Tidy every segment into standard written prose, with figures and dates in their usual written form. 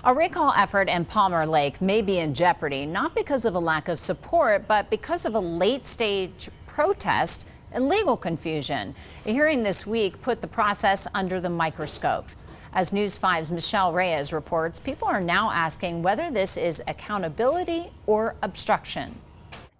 A recall effort in Palmer Lake may be in jeopardy, not because of a lack of support, but because of a late-stage protest and legal confusion. A hearing this week put the process under the microscope. As News 5's Michelle Reyes reports, people are now asking whether this is accountability or obstruction.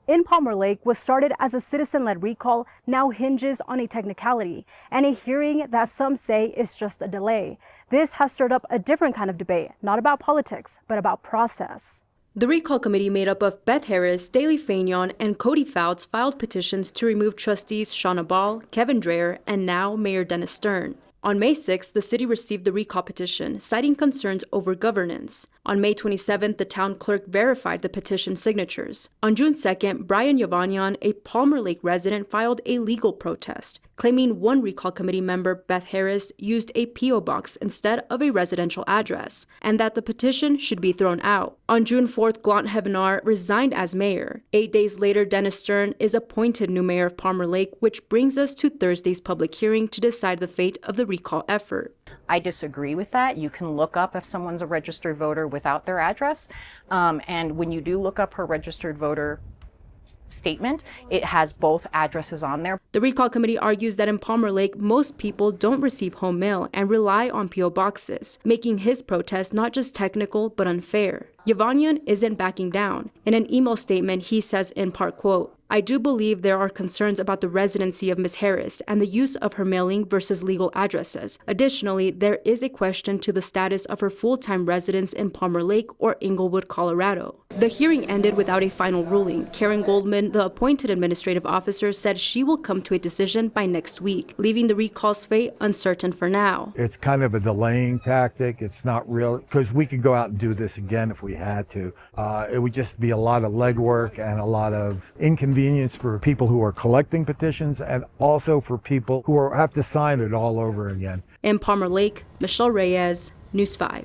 In Palmer Lake was started as a citizen-led recall, now hinges on a technicality and a hearing that some say is just a delay. This has stirred up a different kind of debate, not about politics, but about process. The recall committee made up of Beth Harris, Daley Faignon, and Cody Fouts filed petitions to remove trustees Shauna Ball, Kevin Dreher, and now Mayor Dennis Stern. On May 6th, the city received the recall petition, citing concerns over governance. On May 27th, the town clerk verified the petition signatures. On June 2nd, Brian Yavanian, a Palmer Lake resident, filed a legal protest, claiming one recall committee member, Beth Harris, used a P.O. box instead of a residential address, and that the petition should be thrown out. On June 4th, Glant Hevenar resigned as mayor. 8 days later, Dennis Stern is appointed new mayor of Palmer Lake, which brings us to Thursday's public hearing to decide the fate of the recall effort. I disagree with that. You can look up if someone's a registered voter without their address. And when you do look up her registered voter statement, it has both addresses on there. The recall committee argues that in Palmer Lake, most people don't receive home mail and rely on P.O. boxes, making his protest not just technical but unfair. Yavanian isn't backing down. In an email statement, he says in part, quote, "I do believe there are concerns about the residency of Ms. Harris and the use of her mailing versus legal addresses. Additionally, there is a question to the status of her full-time residence in Palmer Lake or Inglewood, Colorado." The hearing ended without a final ruling. Karen Goldman, the appointed administrative officer, said she will come to a decision by next week, leaving the recall's fate uncertain for now. It's kind of a delaying tactic. It's not real, because we could go out and do this again if we had to. It would just be a lot of legwork and a lot of inconvenience for people who are collecting petitions and also for people who have to sign it all over again. In Palmer Lake, Michelle Reyes, News 5.